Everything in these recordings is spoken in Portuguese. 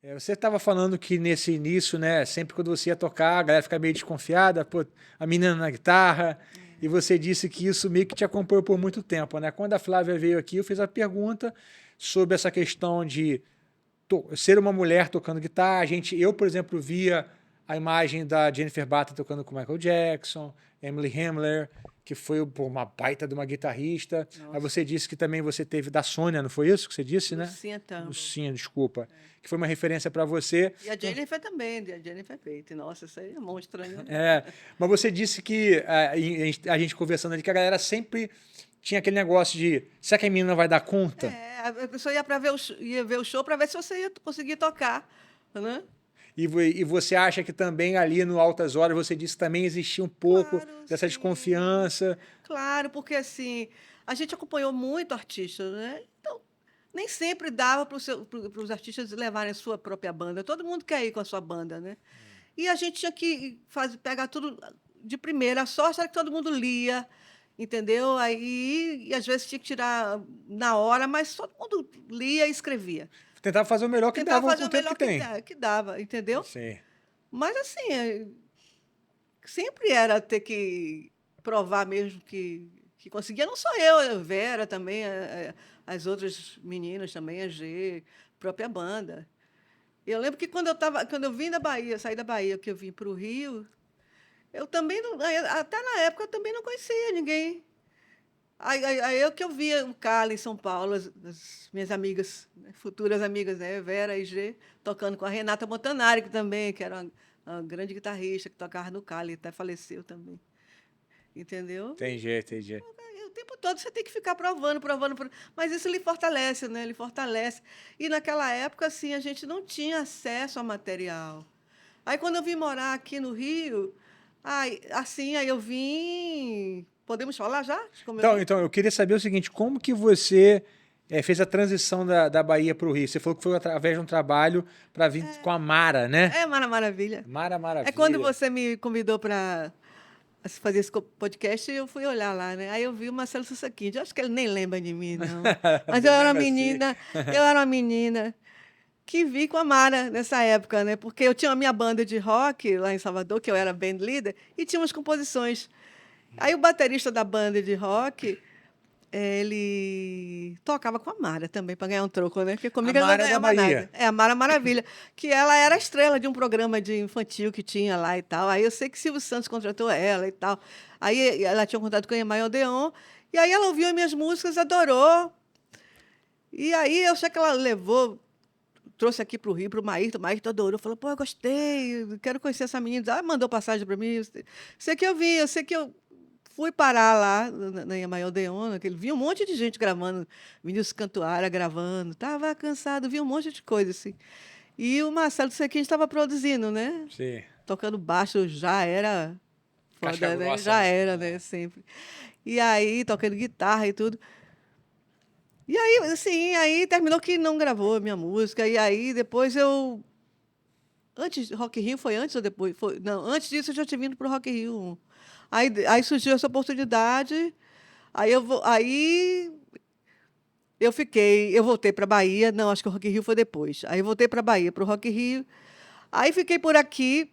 Você estava falando que nesse início, né, sempre quando você ia tocar, a galera fica meio desconfiada, pô, a menina na guitarra, e você disse que isso meio que te acompanhou por muito tempo, né? Quando a Flávia veio aqui, eu fiz a pergunta sobre essa questão de ser uma mulher tocando guitarra. Eu, por exemplo, via a imagem da Jennifer Batten tocando com Michael Jackson, Emily Hamler, que foi pô, uma baita de uma guitarrista. Aí Nossa, você disse que também você teve da Sônia, não foi isso que você disse, né? Lucinha Tambo. Lucinha, desculpa. Que foi uma referência para você. E a Jennifer também, a Jennifer Pate. Nossa, isso aí é monstra, né? É, mas você disse que a gente conversando ali, que a galera sempre tinha aquele negócio de será que a menina vai dar conta? É, a pessoa ia, ver ia ver o show para ver se você ia conseguir tocar, né? E você acha que também ali no Altas Horas você disse que também existia um pouco Claro, dessa sim. desconfiança? Claro, porque assim, a gente acompanhou muito artista, né? Então, nem sempre dava para os artistas levarem a sua própria banda. Todo mundo quer ir com a sua banda, né? E a gente tinha que pegar tudo de primeira. A sorte era que todo mundo lia, entendeu? Aí, e às vezes tinha que tirar na hora, mas todo mundo lia e escrevia. Tentava fazer o melhor que Tentava dava com fazer o o tempo que melhor tem. que dava, entendeu? Sim. Mas assim, sempre era ter que provar mesmo que conseguia. Não só eu, a Vera também, as outras meninas também, a G, própria banda. Eu lembro que quando eu vim da Bahia, saí da Bahia, que eu vim para o Rio, eu também não, até na época eu também não conhecia ninguém. Aí eu que eu via o Carla em São Paulo, as minhas amigas, né, futuras amigas, né, Vera e G, tocando com a Renata Montanari, que também, que era uma grande guitarrista, que tocava no Carla, e até faleceu também. Entendeu? Entendi, entendi. E o tempo todo você tem que ficar provando, mas isso lhe fortalece, né? Lhe fortalece. E naquela época, assim, a gente não tinha acesso a material. Aí quando eu vim morar aqui no Rio, aí eu vim. Podemos falar já? De como eu Então, vim? então, eu queria saber o seguinte, como que você fez a transição da Bahia para o Rio? Você falou que foi através de um trabalho para vir com a Mara, né? É Maravilha. Mara É quando Maravilha. você me convidou para fazer esse podcast, eu fui olhar lá, né? Aí eu vi o Marcelo Sussaquinho. Eu acho que ele nem lembra de mim, não. Mas Mesmo assim. eu era uma menina que vi com a Mara nessa época, né? Porque eu tinha a minha banda de rock lá em Salvador, que eu era band leader, e tinha umas composições. Aí o baterista da banda de rock, ele tocava com a Mara também, para ganhar um troco, né? Porque A comigo ele não Mara é da ganhava nada. Bahia. É, a Mara Maravilha, que ela era a estrela de um programa de infantil que tinha lá e tal. Aí eu sei que Silvio Santos contratou ela e tal. Aí ela tinha um contato com a Emael Odeon, e aí ela ouviu as minhas músicas, adorou. E aí eu sei que ela levou, trouxe aqui para o Rio, para o Maírton adorou, falou, pô, eu gostei, quero conhecer essa menina. Ah, mandou passagem para mim. Sei que eu vi, eu sei que eu fui parar lá na Yamaha Odeon, que ele vi um monte de gente gravando, Vinícius Cantuária gravando, tava cansado, vi um monte de coisa assim. E o Marcelo Sequinha estava produzindo, né? Sim. Tocando baixo já era Casca foda, né? grossa, Já né? era, né? Sempre. E aí, tocando guitarra e tudo. E aí, assim, aí terminou que não gravou a minha música. E aí, depois eu. Antes, Rock in Rio foi antes ou depois? Foi, não, antes disso eu já tinha vindo para o Rock in Rio. Aí surgiu essa oportunidade. Aí eu voltei para Bahia. Não, acho que o Rock in Rio foi depois. Aí eu voltei para Bahia, para o Rock in Rio. Aí fiquei por aqui.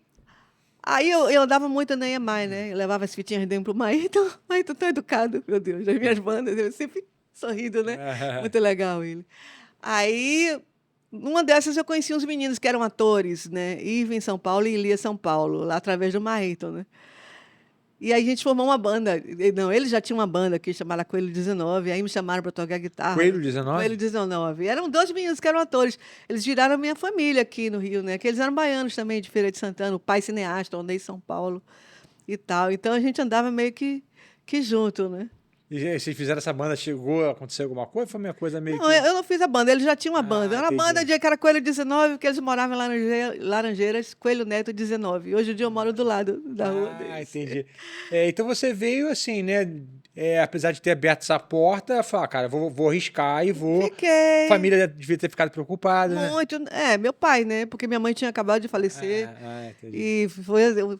Aí eu andava muito na EMAI, né? Eu levava as fitinhas dentro pro Maíto. Maíto tão educado, meu Deus, das minhas bandas, eu sempre sorrindo, né? Muito legal ele. Aí, numa dessas eu conheci uns meninos que eram atores, né? Iva em São Paulo e Ilia São Paulo, lá através do Maíto, né? E aí a gente formou uma banda. Não, eles já tinham uma banda aqui chamada Coelho 19, aí me chamaram para tocar guitarra. Coelho Coelho 19? 19. E eram dois meninos que eram atores. Eles viraram minha família aqui no Rio, né? Que eles eram baianos também, de Feira de Santana, o pai cineasta, onde em São Paulo e tal. Então a gente andava meio que junto, né? E vocês fizeram essa banda, chegou a acontecer alguma coisa? Foi uma coisa meio Não, que. eu não fiz a banda, eles já tinham uma banda. Ah, Era uma banda entendi. de que era Coelho 19, que eles moravam em Laranjeiras, Coelho Neto 19. Hoje em dia eu moro do lado da rua Ah, deles. entendi. Então você veio assim, né? Apesar de ter aberto essa porta, falar, cara, vou arriscar e vou. A Fiquei. família devia ter ficado preocupada, né? Muito. É, meu pai, né? Porque minha mãe tinha acabado de falecer. Entendi. E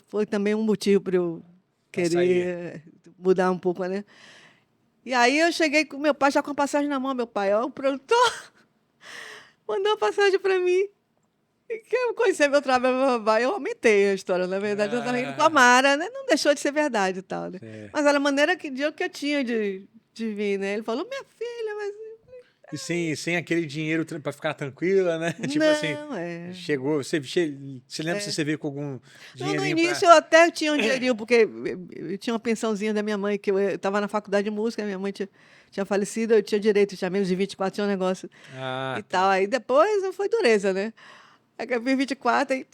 foi também um motivo para eu Pra sair. querer mudar um pouco, né? E aí eu cheguei com meu pai já com a passagem na mão, meu pai, ó, o produtor mandou a passagem para mim. que eu conheci meu trabalho, babá, eu aumentei a história. Na verdade, eu estava indo com a Ah, Mara, né? Não deixou de ser verdade e tal, né? é. Mas era a maneira que eu tinha de vir, né? Ele falou, minha filha, mas... E sem aquele dinheiro pra ficar tranquila, né? Tipo assim, Não, é. chegou. Você lembra se você veio com algum Não, no dinheirinho pra. início eu até tinha um dinheirinho, porque eu tinha uma pensãozinha da minha mãe, que eu estava na faculdade de música, minha mãe tinha falecido, eu tinha direito, tinha menos de 24, tinha um negócio e Ah, tal. tá. Aí depois foi dureza, né? Aí que eu fiz 24, aí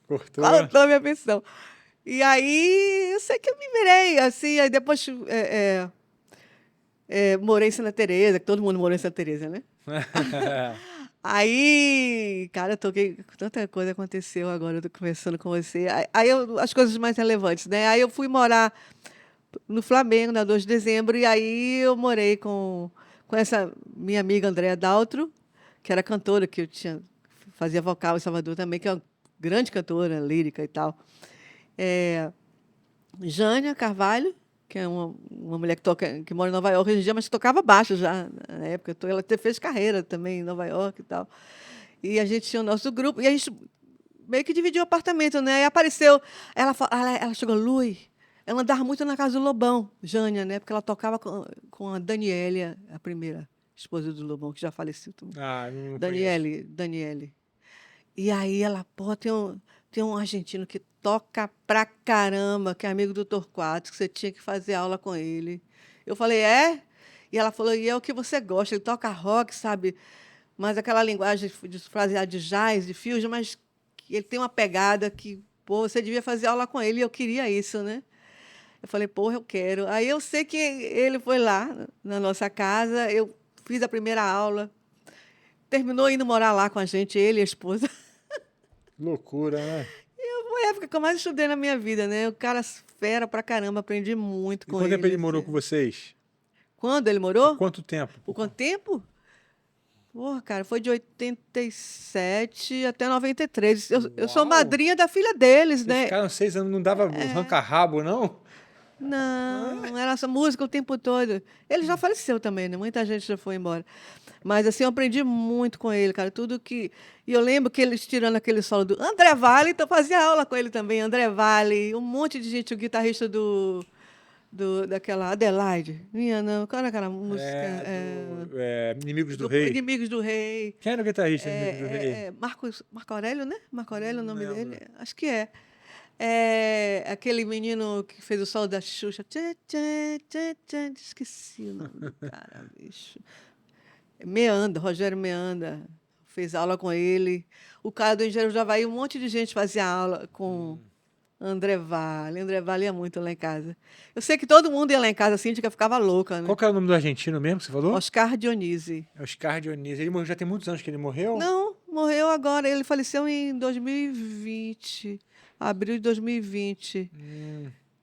Cortou. faltou a minha pensão. E aí eu sei que eu me virei, assim, aí depois morei em Santa Teresa, que todo mundo morou em Santa Teresa, né? Aí, cara, eu toquei. Tanta coisa aconteceu agora, eu tô conversando com você. As coisas mais relevantes, né? Aí eu fui morar no Flamengo, na 2 de dezembro, e aí eu morei com essa minha amiga Andréa Daltro, que era cantora, que fazia vocal em Salvador também, que é uma grande cantora, lírica e tal. É, Jânia Carvalho, que é uma mulher que mora em Nova York hoje em dia, mas que tocava baixo já na época. Ela fez carreira também em Nova York e tal. E a gente tinha o nosso grupo, e a gente meio que dividiu o apartamento, né? Aí apareceu, ela chegou, Lui, ela andava muito na casa do Lobão, Jânia, né? Porque ela tocava com a Daniele, a primeira esposa do Lobão, que já faleceu também. Ah, não conheço. Daniele. E aí ela, pô, tem um argentino que toca pra caramba, que é amigo do Torquato, que você tinha que fazer aula com ele. Eu falei, é? E ela falou, e é o que você gosta, ele toca rock, sabe? Mas aquela linguagem de fraseado de jazz, de fusion, mas que ele tem uma pegada que, pô, você devia fazer aula com ele, e eu queria isso, né? Eu falei, porra, eu quero. Aí eu sei que ele foi lá na nossa casa, eu fiz a primeira aula, terminou indo morar lá com a gente, ele e a esposa. Loucura, né? Foi a época que eu mais estudei na minha vida, né? O cara fera pra caramba, aprendi muito E com quanto tempo ele, ele morou assim. com vocês? Quando ele Por morou? quanto tempo? Por quanto tempo? Porra, cara, foi de 87 até 93. Eu sou Uau! madrinha da filha deles, Vocês né? ficaram 6 anos, não dava ranca-rabo, não? Não, era essa música o tempo todo. Ele já faleceu também, né? Muita gente já foi embora. Mas assim, eu aprendi muito com ele, cara. Tudo que. E eu lembro que eles tirando aquele solo do André Vale, então eu fazia aula com ele também, André Vale, um monte de gente, o guitarrista daquela Adelaide. Minha não, qual era aquela música? Inimigos do Do Rei. Inimigos do Rei. Quem era o guitarrista de Inimigos do Rei? Marco Aurélio, né? Marco Aurélio é o Não nome dele. lembro. Acho que é. É aquele menino que fez o solo da Xuxa. Tchê, tchê, tchê, tchê. Esqueci o nome do cara, bicho. Meanda, Rogério Meanda. Fez aula com ele. O cara do Engenheiro do Havaí, um monte de gente fazia aula com André Vale. André Vale ia muito lá em casa. Eu sei que todo mundo ia lá em casa, assim, que ficava louca, Qual né? que era o nome do argentino mesmo que você falou? Oscar Dionise. É Oscar Dionísio. Ele morreu, já tem muitos anos que ele morreu? Não, morreu agora. Ele faleceu em 2020, abril de 2020.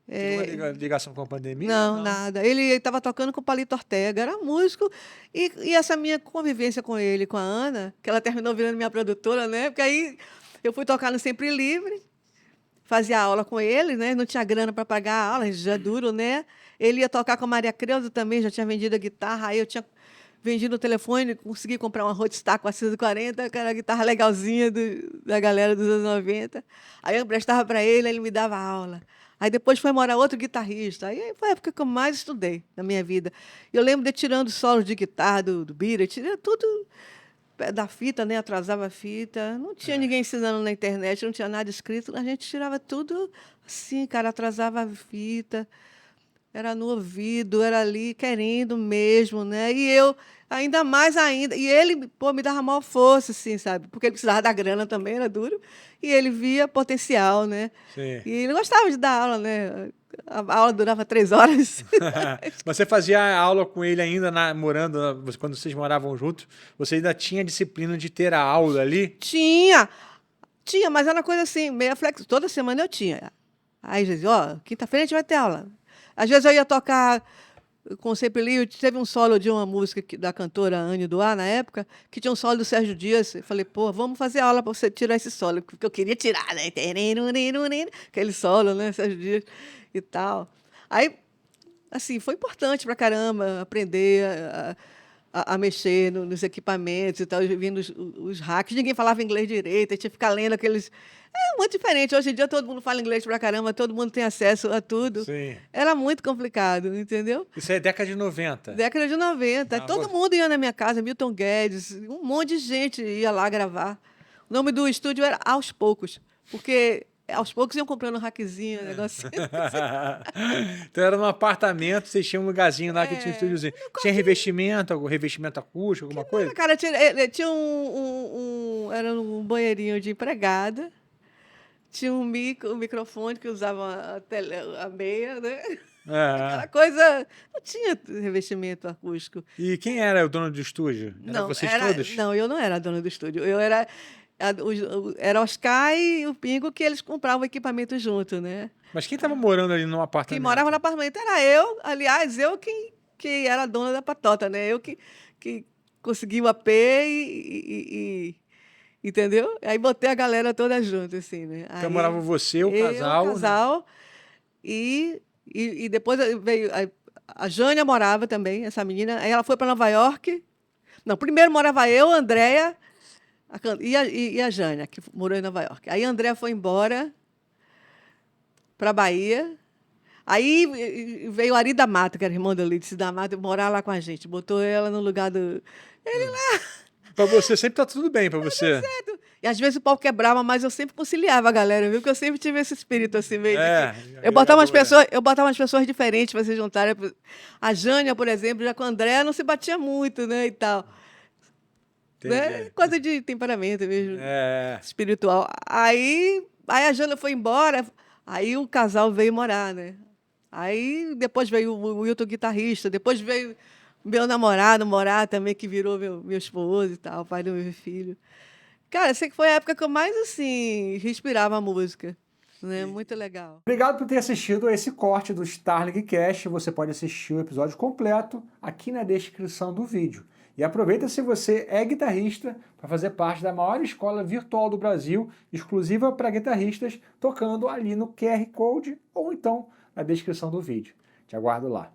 Teve uma ligação com a pandemia? Não, Não. nada. Ele estava tocando com o Palito Ortega, era músico. E essa minha convivência com ele, com a Ana, que ela terminou virando minha produtora, né? Porque aí eu fui tocar no Sempre Livre, fazia aula com ele, né? Não tinha grana para pagar a aula, já é duro, né? Ele ia tocar com a Maria Creuza também, já tinha vendido a guitarra, aí eu tinha vendido o telefone, consegui comprar uma Roadstar 440, que era a guitarra legalzinha da galera dos anos 90. Aí eu emprestava para ele me dava aula. Aí depois foi morar outro guitarrista. Aí foi a época que eu mais estudei na minha vida. Eu lembro de tirando solos de guitarra do Bira, tirei tudo da fita, né? Atrasava a fita. Não tinha ninguém ensinando na internet, não tinha nada escrito. A gente tirava tudo assim, cara, atrasava a fita. Era no ouvido, era ali querendo mesmo, né? E eu, ainda mais ainda. E ele, pô, me dava maior força, assim, sabe? Porque ele precisava da grana também, era duro. E ele via potencial, né? Sim. E ele gostava de dar aula, né? A aula durava 3 horas. Você fazia aula com ele ainda morando, quando vocês moravam juntos? Você ainda tinha disciplina de ter a aula ali? Tinha, tinha, mas era uma coisa assim, meia flex. Toda semana eu tinha. Aí, às vezes, ó, quinta-feira a gente vai ter aula. Às vezes eu ia tocar com o Sempre Livre, teve um solo de uma música da cantora Anne Duá, na época, que tinha um solo do Sérgio Dias. Eu falei, pô, vamos fazer aula para você tirar esse solo, porque eu queria tirar, né? Aquele solo, né, Sérgio Dias e tal. Aí, assim, foi importante pra caramba aprender. a mexer nos equipamentos e tal, vindo os hacks, ninguém falava inglês direito, aí tinha que ficar lendo aqueles. É muito diferente. Hoje em dia todo mundo fala inglês pra caramba, todo mundo tem acesso a tudo. Sim. Era muito complicado, entendeu? Isso é década de 90. Década de 90. Ah, Todo mundo ia na minha casa, Milton Guedes, um monte de gente ia lá gravar. O nome do estúdio era Aos Poucos, porque aos poucos iam comprando um hackzinho, um negocinho. Então era num apartamento, vocês tinham um lugarzinho lá que tinha um É, estúdiozinho. Tinha revestimento, algum revestimento acústico, alguma coisa? Cara, tinha era um banheirinho de empregada, tinha um microfone que usava a meia, né? Ah, Aquela coisa. Não tinha revestimento acústico. e quem era o dono do estúdio? Era Não, vocês todos? não, eu não era a dona do estúdio. Eu era. Era Oscar e o Pingo que eles compravam equipamento junto, né? Mas quem estava morando ali no Quem apartamento? morava no apartamento era eu, aliás, eu que era a dona da patota, né? Eu que consegui o AP entendeu? Aí botei a galera toda junto, assim, né? Então Aí morava você, o eu, casal. o casal, e depois veio a Jânia morava também, essa menina. Aí ela foi para Nova York. Não, primeiro morava eu, a Andréia e a Jânia, que morou em Nova York. Aí a Andréia foi embora para Bahia. Aí veio o Ari da Mata, que era irmão do Lídice da Mata, morar lá com a gente. Botou ela no lugar do. Pra você sempre tá tudo bem, pra você. E às vezes o pau quebrava, mas eu sempre conciliava a galera, viu? Porque eu sempre tive esse espírito assim, meio de É, que. Eu botava umas pessoas diferentes para se juntarem. A Jânia, por exemplo, já com a Andréa não se batia muito, né? E tal. Né? entendi. Coisa de temperamento mesmo, É, espiritual. Aí a Jânia foi embora, aí o casal veio morar, né? Aí depois veio o Wilton guitarrista, depois veio meu namorado morar também, que virou meu esposo e tal, pai do meu filho. Cara, sei que foi a época que eu mais, assim, respirava a música, né? Muito legal. obrigado por ter assistido a esse corte do Starling Cast. Você pode assistir o episódio completo aqui na descrição do vídeo. E aproveita se você é guitarrista para fazer parte da maior escola virtual do Brasil, exclusiva para guitarristas, tocando ali no QR Code ou então na descrição do vídeo. Te aguardo lá.